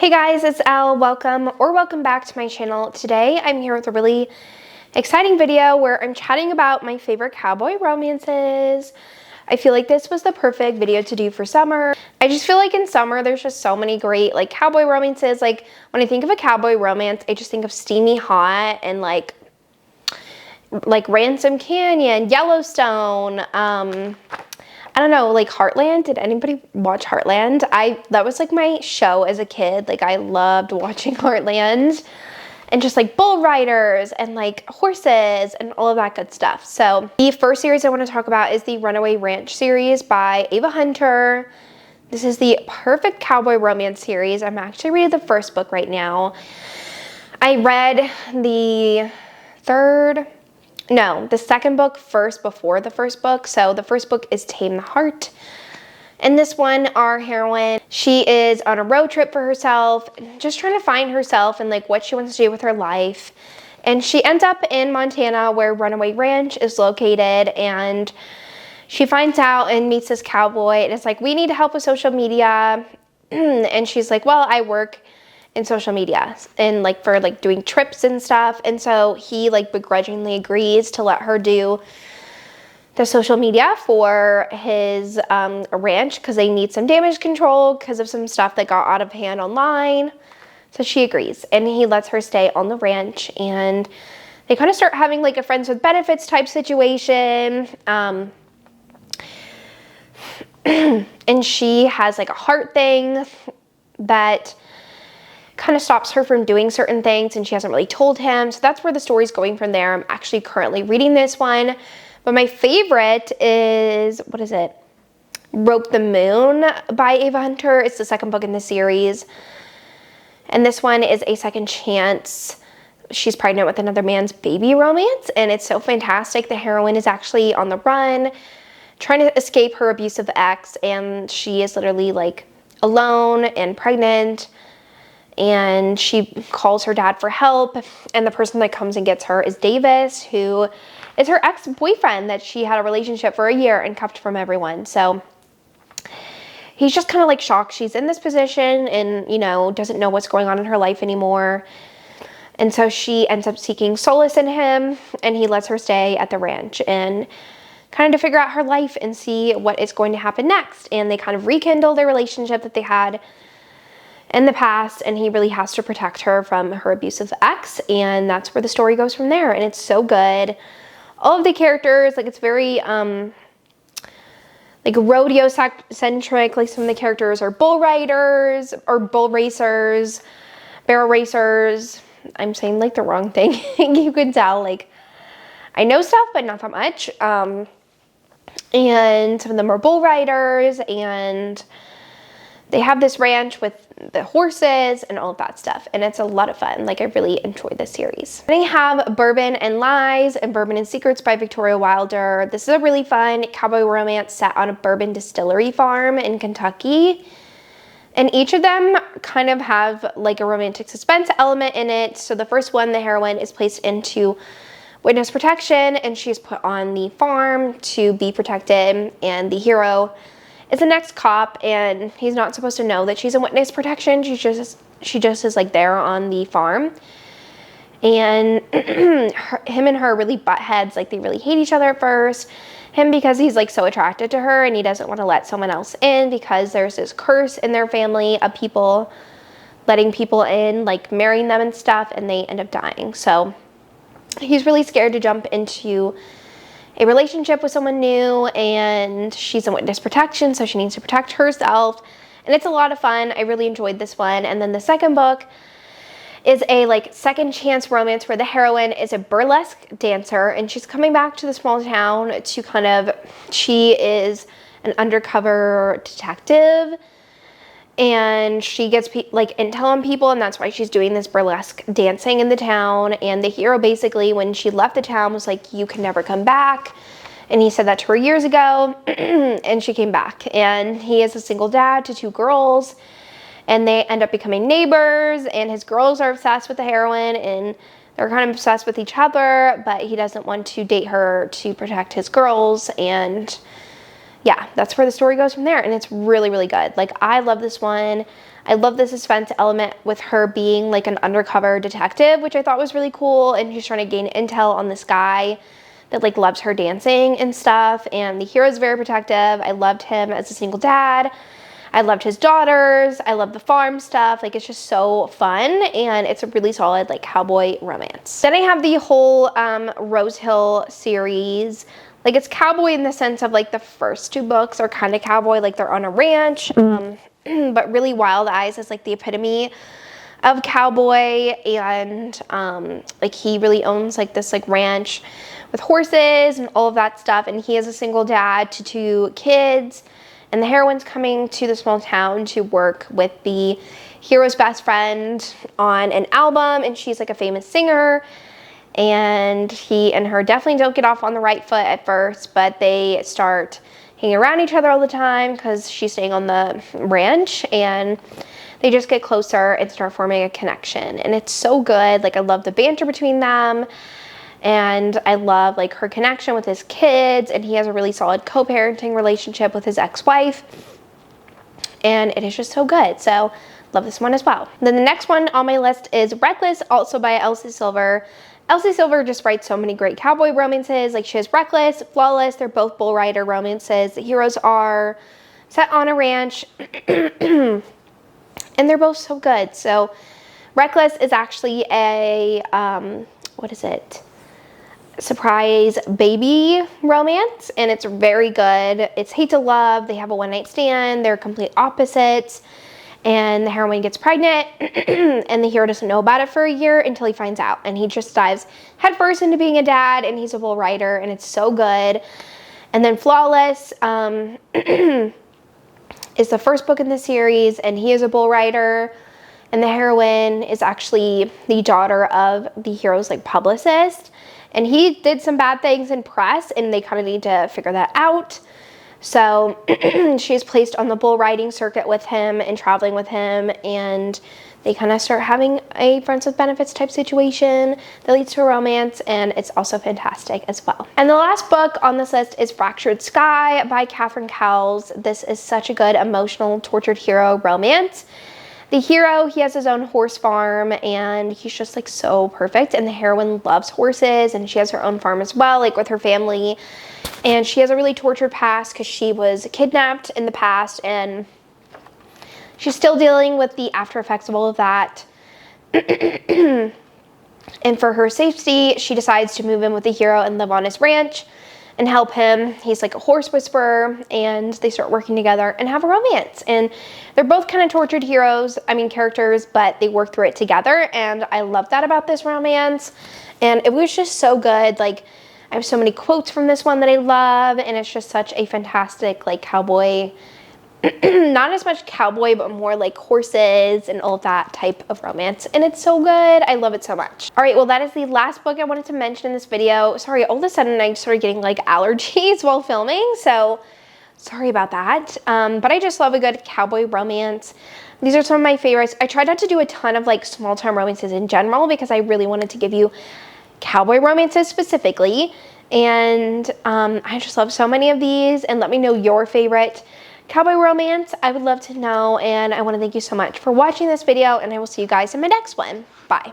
Hey guys, it's Elle. Welcome back to my channel. Today I'm here with a really exciting video where I'm chatting about my favorite cowboy romances. I feel like this was the perfect video to do for summer. I just feel like in summer there's just so many great like cowboy romances. Like when I think of a cowboy romance, I just think of steamy hot and like Ransom Canyon, Yellowstone, I don't know, like Heartland. Did anybody watch Heartland? That was like my show as a kid. Like I loved watching Heartland and just like bull riders and like horses and all of that good stuff. So the first series I want to talk about is the Runaway Ranch series by Ava Hunter. This is the perfect cowboy romance series. I'm actually reading the first book right now. I read the second book first before the first book. So the first book is Tame the Heart. And this one, our heroine, she is on a road trip for herself, just trying to find herself and like what she wants to do with her life. And she ends up in Montana where Runaway Ranch is located, and she finds out and meets this cowboy, and it's like, we need help with social media. And she's like, well, I work in social media and like for like doing trips and stuff. And so he like begrudgingly agrees to let her do the social media for his ranch because they need some damage control because of some stuff that got out of hand online. So she agrees, and he lets her stay on the ranch, and they kind of start having like a friends with benefits type situation. And she has like a heart thing that kind of stops her from doing certain things, and she hasn't really told him. So that's where the story's going from there. I'm actually currently reading this one, but my favorite is, what is it? Rope the Moon by Ava Hunter. It's the second book in the series. And this one is a second chance. She's pregnant with another man's baby romance, and it's so fantastic. The heroine is actually on the run, trying to escape her abusive ex, and she is literally like alone and pregnant. And she calls her dad for help, and the person that comes and gets her is Davis, who is her ex-boyfriend that she had a relationship for a year and kept from everyone. So he's just kind of like shocked she's in this position and, you know, doesn't know what's going on in her life anymore. And so she ends up seeking solace in him, and he lets her stay at the ranch and kind of to figure out her life and see what is going to happen next. And they kind of rekindle their relationship that they had in the past, and he really has to protect her from her abusive ex, and that's where the story goes from there. And it's so good. All of the characters, like, it's very like rodeo centric. Like some of the characters are bull riders or bull racers, barrel racers. I'm saying like the wrong thing. You can tell like I know stuff but not that much. And some of them are bull riders, and they have this ranch with the horses and all of that stuff, and it's a lot of fun. Like, I really enjoyed this series. Then I have Bourbon and Lies and Bourbon and Secrets by Victoria Wilder. This is a really fun cowboy romance set on a bourbon distillery farm in Kentucky, and each of them kind of have like a romantic suspense element in it. So the first one, the heroine is placed into witness protection, and she's put on the farm to be protected, and the hero is an ex-cop, and he's not supposed to know that she's in witness protection. She just is like there on the farm, and him and her really butt heads. Like, they really hate each other at first. Him because he's like so attracted to her, and he doesn't want to let someone else in because there's this curse in their family of people letting people in, like marrying them and stuff, and they end up dying. So he's really scared to jump into a relationship with someone new, and she's in witness protection, so she needs to protect herself, and it's a lot of fun. I really enjoyed this one. And then the second book is a like second chance romance where the heroine is a burlesque dancer, and she's coming back to the small town to she is an undercover detective, and she gets like intel on people, and that's why she's doing this burlesque dancing in the town. And the hero basically, when she left the town, was like, you can never come back, and he said that to her years ago. And she came back, and he is a single dad to two girls, and they end up becoming neighbors, and his girls are obsessed with the heroine, and they're kind of obsessed with each other, but he doesn't want to date her to protect his girls. And yeah, that's where the story goes from there, and it's really, really good. Like, I love this one. I love the suspense element with her being like an undercover detective, which I thought was really cool, and she's trying to gain intel on this guy that like loves her dancing and stuff, and the hero's very protective. I loved him as a single dad. I loved his daughters. I love the farm stuff. Like, it's just so fun, and it's a really solid like cowboy romance. Then I have the whole Rose Hill series. Like, it's cowboy in the sense of like the first 2 books are kind of cowboy, like they're on a ranch, but really Wild Eyes is like the epitome of cowboy, and like he really owns like this like ranch with horses and all of that stuff, and he is a single dad to 2 kids, and the heroine's coming to the small town to work with the hero's best friend on an album, and she's like a famous singer, and he and her definitely don't get off on the right foot at first, but they start hanging around each other all the time because she's staying on the ranch, and they just get closer and start forming a connection, and it's so good. Like, I love the banter between them, and I love like her connection with his kids, and he has a really solid co-parenting relationship with his ex-wife, and it is just so good. So love this one as well. Then the next one on my list is Reckless, also by Elsie Silver. Elsie Silver just writes so many great cowboy romances. Like, she has Reckless, Flawless. They're both bull rider romances. The heroes are set on a ranch, and they're both so good. So Reckless is actually a, what is it? Surprise baby romance, and it's very good. It's hate to love. They have a one-night stand. They're complete opposites, and the heroine gets pregnant and the hero doesn't know about it for a year until he finds out, and he just dives headfirst into being a dad, and he's a bull rider, and it's so good. And then Flawless is the first book in the series, and he is a bull rider, and the heroine is actually the daughter of the hero's like publicist, and he did some bad things in press, and they kind of need to figure that out. So she's placed on the bull riding circuit with him and traveling with him, and they kind of start having a friends with benefits type situation that leads to a romance, and it's also fantastic as well. And the last book on this list is Fractured Sky by Catherine Cowles. This is such a good emotional tortured hero romance. The hero, he has his own horse farm, and he's just like so perfect, and the heroine loves horses, and she has her own farm as well, like with her family, and she has a really tortured past because she was kidnapped in the past, and she's still dealing with the after effects of all of that. And for her safety, she decides to move in with the hero and live on his ranch and help him. He's like a horse whisperer, and they start working together and have a romance. And they're both kind of tortured characters, but they work through it together, and I love that about this romance. And it was just so good. Like, I have so many quotes from this one that I love, and it's just such a fantastic like cowboy, not as much cowboy, but more like horses and all of that type of romance, and it's so good. I love it so much. All right, well, that is the last book I wanted to mention in this video. Sorry, all of a sudden I started getting like allergies while filming, so sorry about that. But I just love a good cowboy romance. These are some of my favorites. I tried not to do a ton of like small town romances in general because I really wanted to give you cowboy romances specifically, and I just love so many of these. And let me know your favorite cowboy romance. I would love to know, and I want to thank you so much for watching this video, and I will see you guys in my next one. Bye.